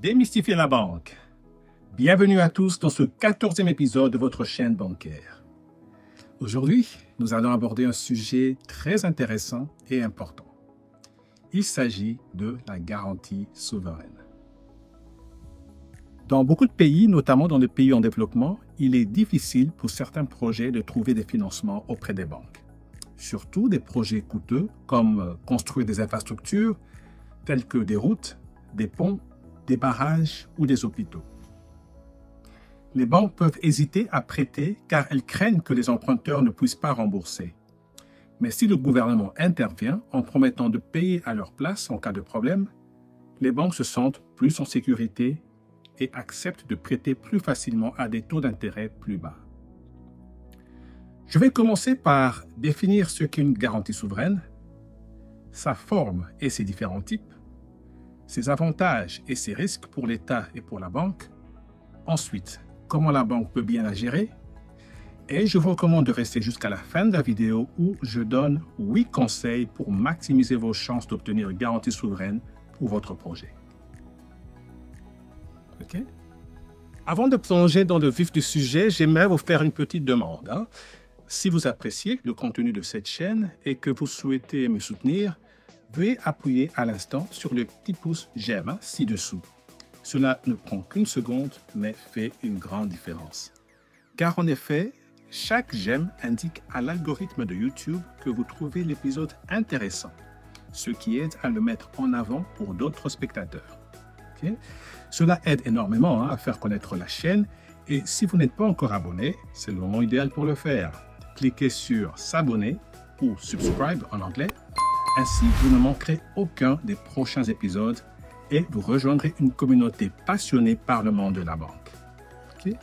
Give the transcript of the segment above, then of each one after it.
Démystifier la banque. Bienvenue à tous dans ce 14e épisode de votre chaîne bancaire. Aujourd'hui, nous allons aborder un sujet très intéressant et important. Il s'agit de la garantie souveraine. Dans beaucoup de pays, notamment dans les pays en développement, il est difficile pour certains projets de trouver des financements auprès des banques. Surtout des projets coûteux comme construire des infrastructures telles que des routes, des ponts, des barrages ou des hôpitaux. Les banques peuvent hésiter à prêter car elles craignent que les emprunteurs ne puissent pas rembourser. Mais si le gouvernement intervient en promettant de payer à leur place en cas de problème, les banques se sentent plus en sécurité et acceptent de prêter plus facilement à des taux d'intérêt plus bas. Je vais commencer par définir ce qu'est une garantie souveraine, sa forme et ses différents types, ses avantages et ses risques pour l'État et pour la banque, ensuite, comment la banque peut bien la gérer, et je vous recommande de rester jusqu'à la fin de la vidéo où je donne 8 conseils pour maximiser vos chances d'obtenir une garantie souveraine pour votre projet. OK? Avant de plonger dans le vif du sujet, j'aimerais vous faire une petite demande. Si vous appréciez le contenu de cette chaîne et que vous souhaitez me soutenir, veuillez appuyer à l'instant sur le petit pouce j'aime ci-dessous. Cela ne prend qu'une seconde, mais fait une grande différence. Car en effet, chaque j'aime indique à l'algorithme de YouTube que vous trouvez l'épisode intéressant, ce qui aide à le mettre en avant pour d'autres spectateurs. Okay? Cela aide énormément à faire connaître la chaîne et si vous n'êtes pas encore abonné, c'est le moment idéal pour le faire. Cliquez sur s'abonner ou subscribe en anglais. Ainsi, vous ne manquerez aucun des prochains épisodes et vous rejoindrez une communauté passionnée par le monde de la banque. Okay?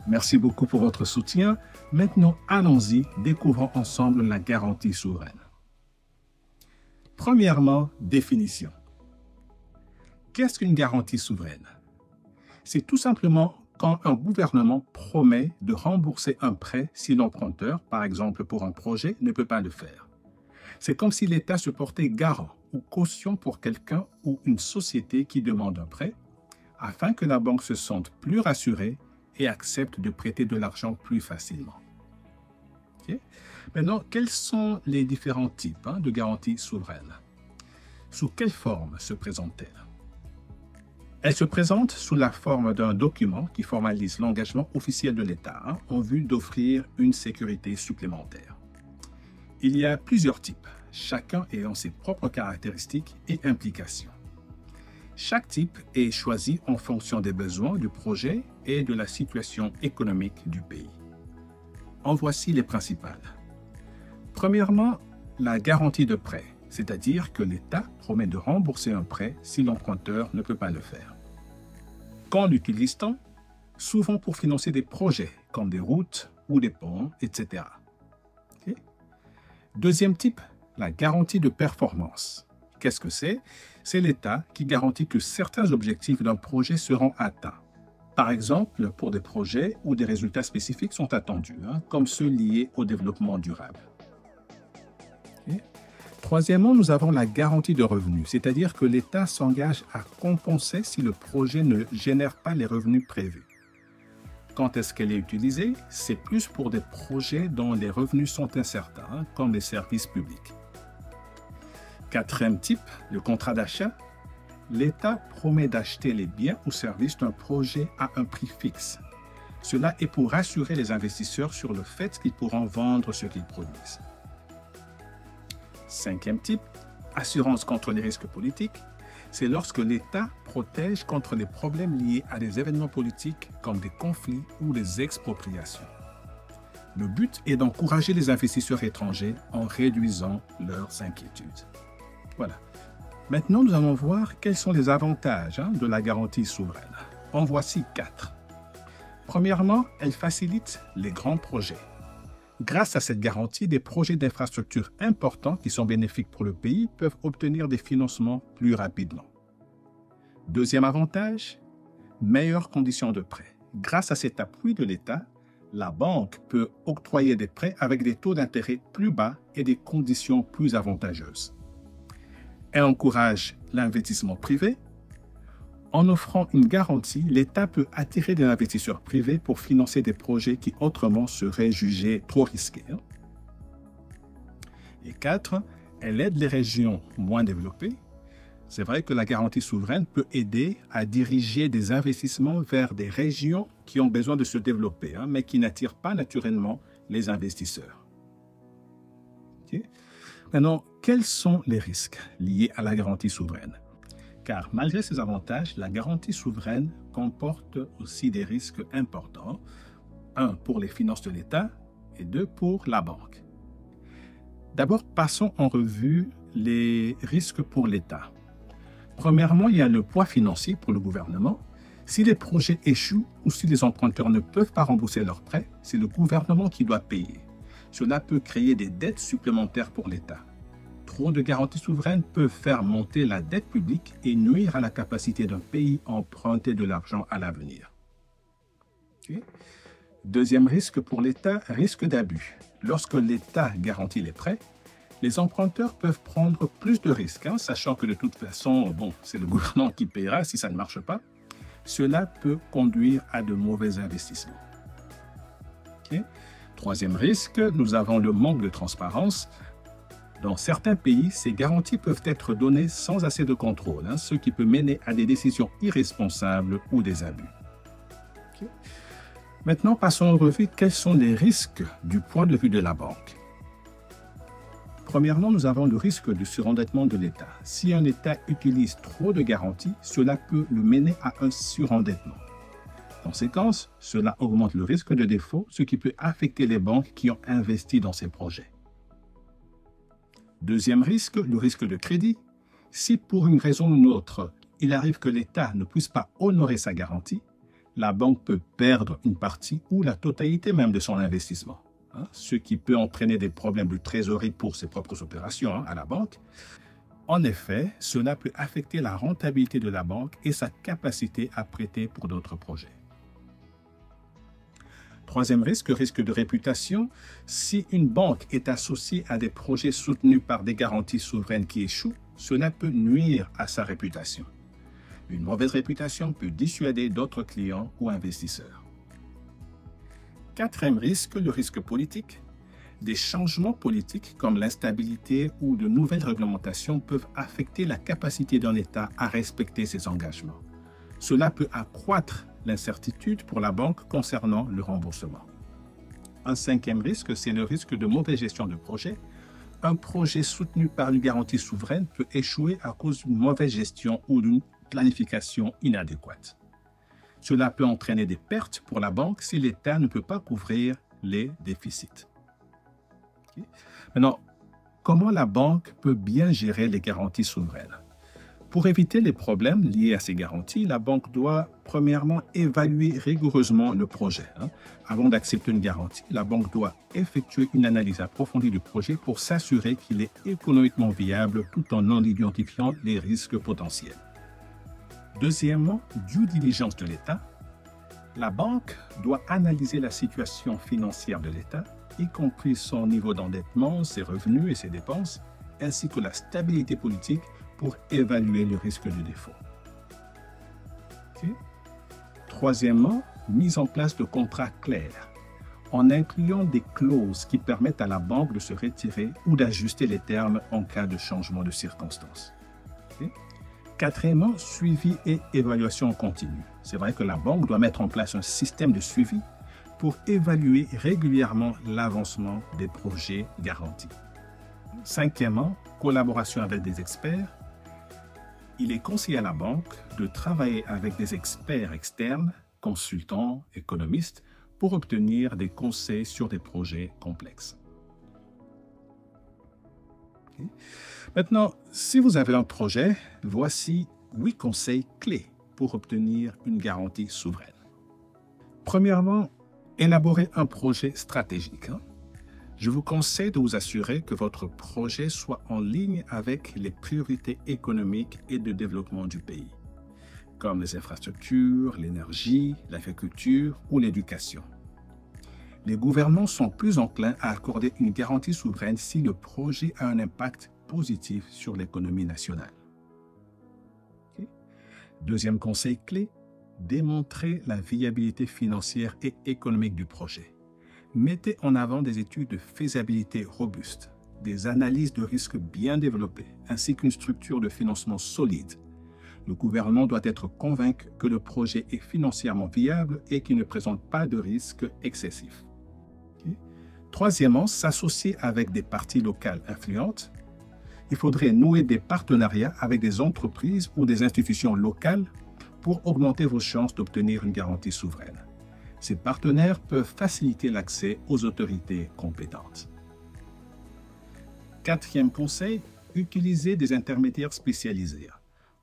Merci beaucoup pour votre soutien. Maintenant, allons-y, découvrons ensemble la garantie souveraine. Premièrement, définition. Qu'est-ce qu'une garantie souveraine? C'est tout simplement quand un gouvernement promet de rembourser un prêt si l'emprunteur, par exemple pour un projet, ne peut pas le faire. C'est comme si l'État se portait garant ou caution pour quelqu'un ou une société qui demande un prêt, afin que la banque se sente plus rassurée et accepte de prêter de l'argent plus facilement. Okay? Maintenant, quels sont les différents types de garanties souveraines? Sous quelle forme se présentent-elles? Elle se présente sous la forme d'un document qui formalise l'engagement officiel de l'État en vue d'offrir une sécurité supplémentaire. Il y a plusieurs types, chacun ayant ses propres caractéristiques et implications. Chaque type est choisi en fonction des besoins du projet et de la situation économique du pays. En voici les principales. Premièrement, la garantie de prêt. C'est-à-dire que l'État promet de rembourser un prêt si l'emprunteur ne peut pas le faire. Quand l'utilise-t-on? Souvent pour financer des projets comme des routes ou des ponts, etc. Okay? Deuxième type, la garantie de performance. Qu'est-ce que c'est? C'est l'État qui garantit que certains objectifs d'un projet seront atteints. Par exemple, pour des projets où des résultats spécifiques sont attendus, comme ceux liés au développement durable. Okay? Troisièmement, nous avons la garantie de revenus, c'est-à-dire que l'État s'engage à compenser si le projet ne génère pas les revenus prévus. Quand est-ce qu'elle est utilisée? C'est plus pour des projets dont les revenus sont incertains, comme les services publics. Quatrième type, le contrat d'achat. L'État promet d'acheter les biens ou services d'un projet à un prix fixe. Cela est pour rassurer les investisseurs sur le fait qu'ils pourront vendre ce qu'ils produisent. Cinquième type, assurance contre les risques politiques. C'est lorsque l'État protège contre les problèmes liés à des événements politiques comme des conflits ou des expropriations. Le but est d'encourager les investisseurs étrangers en réduisant leurs inquiétudes. Voilà. Maintenant, nous allons voir quels sont les avantages de la garantie souveraine. En voici 4. Premièrement, elle facilite les grands projets. Grâce à cette garantie, des projets d'infrastructures importants qui sont bénéfiques pour le pays peuvent obtenir des financements plus rapidement. Deuxième avantage, meilleures conditions de prêt. Grâce à cet appui de l'État, la banque peut octroyer des prêts avec des taux d'intérêt plus bas et des conditions plus avantageuses. Elle encourage l'investissement privé. En offrant une garantie, l'État peut attirer des investisseurs privés pour financer des projets qui autrement seraient jugés trop risqués. Et 4, elle aide les régions moins développées. C'est vrai que la garantie souveraine peut aider à diriger des investissements vers des régions qui ont besoin de se développer, mais qui n'attirent pas naturellement les investisseurs. Okay. Maintenant, quels sont les risques liés à la garantie souveraine? Car malgré ses avantages, la garantie souveraine comporte aussi des risques importants. 1 pour les finances de l'État et 2 pour la banque. D'abord, passons en revue les risques pour l'État. Premièrement, il y a le poids financier pour le gouvernement. Si les projets échouent ou si les emprunteurs ne peuvent pas rembourser leurs prêts, c'est le gouvernement qui doit payer. Cela peut créer des dettes supplémentaires pour l'État. Trop de garanties souveraines peuvent faire monter la dette publique et nuire à la capacité d'un pays à emprunter de l'argent à l'avenir. Okay. Deuxième risque pour l'État, risque d'abus. Lorsque l'État garantit les prêts, les emprunteurs peuvent prendre plus de risques, sachant que de toute façon, c'est le gouvernement qui paiera si ça ne marche pas. Cela peut conduire à de mauvais investissements. Okay. Troisième risque, nous avons le manque de transparence. Dans certains pays, ces garanties peuvent être données sans assez de contrôle, ce qui peut mener à des décisions irresponsables ou des abus. Okay. Maintenant, passons en revue quels sont les risques du point de vue de la banque. Premièrement, nous avons le risque de surendettement de l'État. Si un État utilise trop de garanties, cela peut le mener à un surendettement. Conséquence, cela augmente le risque de défaut, ce qui peut affecter les banques qui ont investi dans ces projets. Deuxième risque, le risque de crédit. Si pour une raison ou une autre, il arrive que l'État ne puisse pas honorer sa garantie, la banque peut perdre une partie ou la totalité même de son investissement, ce qui peut entraîner des problèmes de trésorerie pour ses propres opérations à la banque. En effet, cela peut affecter la rentabilité de la banque et sa capacité à prêter pour d'autres projets. Troisième risque de réputation. Si une banque est associée à des projets soutenus par des garanties souveraines qui échouent, cela peut nuire à sa réputation. Une mauvaise réputation peut dissuader d'autres clients ou investisseurs. Quatrième risque, le risque politique. Des changements politiques comme l'instabilité ou de nouvelles réglementations peuvent affecter la capacité d'un État à respecter ses engagements. Cela peut accroître l'incertitude pour la banque concernant le remboursement. Un cinquième risque, c'est le risque de mauvaise gestion de projet. Un projet soutenu par une garantie souveraine peut échouer à cause d'une mauvaise gestion ou d'une planification inadéquate. Cela peut entraîner des pertes pour la banque si l'État ne peut pas couvrir les déficits. Okay. Maintenant, comment la banque peut bien gérer les garanties souveraines? Pour éviter les problèmes liés à ces garanties, la banque doit premièrement évaluer rigoureusement le projet. Avant d'accepter une garantie, la banque doit effectuer une analyse approfondie du projet pour s'assurer qu'il est économiquement viable tout en identifiant les risques potentiels. Deuxièmement, due diligence de l'État. La banque doit analyser la situation financière de l'État, y compris son niveau d'endettement, ses revenus et ses dépenses, ainsi que la stabilité politique pour évaluer le risque de défaut. Okay. Troisièmement, mise en place de contrats clairs, en incluant des clauses qui permettent à la banque de se retirer ou d'ajuster les termes en cas de changement de circonstances. Okay. Quatrièmement, suivi et évaluation continue. C'est vrai que la banque doit mettre en place un système de suivi pour évaluer régulièrement l'avancement des projets garantis. Cinquièmement, collaboration avec des experts. Il est conseillé à la banque de travailler avec des experts externes, consultants, économistes, pour obtenir des conseils sur des projets complexes. Okay. Maintenant, si vous avez un projet, voici 8 conseils clés pour obtenir une garantie souveraine. Premièrement, élaborer un projet stratégique. Je vous conseille de vous assurer que votre projet soit en ligne avec les priorités économiques et de développement du pays, comme les infrastructures, l'énergie, l'agriculture ou l'éducation. Les gouvernements sont plus enclins à accorder une garantie souveraine si le projet a un impact positif sur l'économie nationale. Okay. Deuxième conseil clé, démontrer la viabilité financière et économique du projet. Mettez en avant des études de faisabilité robustes, des analyses de risques bien développées, ainsi qu'une structure de financement solide. Le gouvernement doit être convaincu que le projet est financièrement viable et qu'il ne présente pas de risques excessifs. Troisièmement, s'associer avec des parties locales influentes. Il faudrait nouer des partenariats avec des entreprises ou des institutions locales pour augmenter vos chances d'obtenir une garantie souveraine. Ces partenaires peuvent faciliter l'accès aux autorités compétentes. Quatrième conseil, utilisez des intermédiaires spécialisés.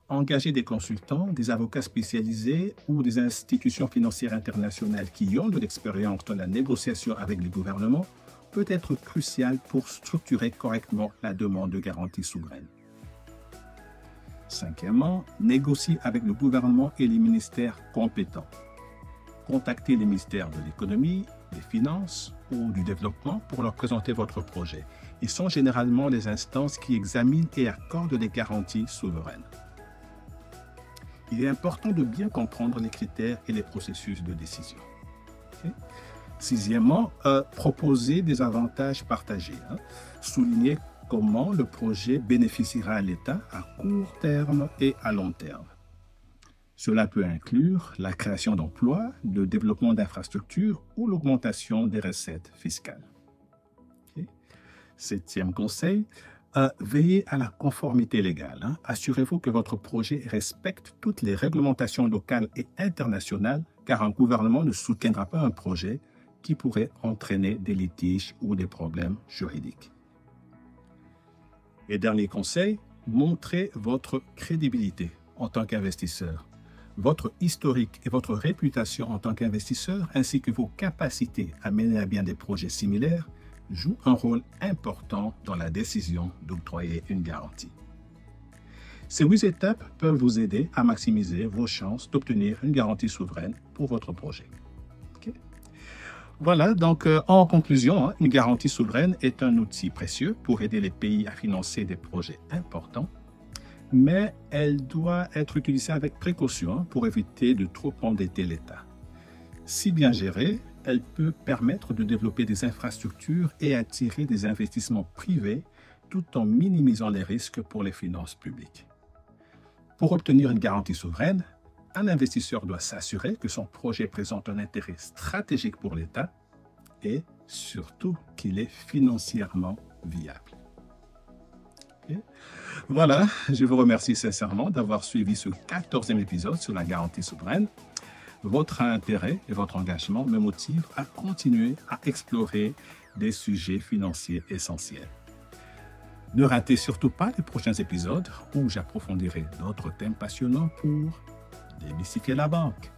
Engagez des consultants, des avocats spécialisés ou des institutions financières internationales qui ont de l'expérience dans la négociation avec les gouvernements peut être crucial pour structurer correctement la demande de garantie souveraine. Cinquièmement, négociez avec le gouvernement et les ministères compétents. Contactez les ministères de l'économie, des finances ou du développement pour leur présenter votre projet. Ils sont généralement les instances qui examinent et accordent des garanties souveraines. Il est important de bien comprendre les critères et les processus de décision. Okay? Sixièmement, proposer des avantages partagés. Soulignez comment le projet bénéficiera à l'État à court terme et à long terme. Cela peut inclure la création d'emplois, le développement d'infrastructures ou l'augmentation des recettes fiscales. Okay? Septième conseil, veillez à la conformité légale. Assurez-vous que votre projet respecte toutes les réglementations locales et internationales, car un gouvernement ne soutiendra pas un projet qui pourrait entraîner des litiges ou des problèmes juridiques. Et dernier conseil, montrez votre crédibilité en tant qu'investisseur. Votre historique et votre réputation en tant qu'investisseur, ainsi que vos capacités à mener à bien des projets similaires, jouent un rôle important dans la décision d'octroyer une garantie. Ces 8 étapes peuvent vous aider à maximiser vos chances d'obtenir une garantie souveraine pour votre projet. Okay? Voilà, donc en conclusion, une garantie souveraine est un outil précieux pour aider les pays à financer des projets importants, mais elle doit être utilisée avec précaution pour éviter de trop endetter l'État. Si bien gérée, elle peut permettre de développer des infrastructures et attirer des investissements privés tout en minimisant les risques pour les finances publiques. Pour obtenir une garantie souveraine, un investisseur doit s'assurer que son projet présente un intérêt stratégique pour l'État et surtout qu'il est financièrement viable. Okay. Voilà, je vous remercie sincèrement d'avoir suivi ce 14e épisode sur la garantie souveraine. Votre intérêt et votre engagement me motivent à continuer à explorer des sujets financiers essentiels. Ne ratez surtout pas les prochains épisodes où j'approfondirai d'autres thèmes passionnants pour démystifier la banque.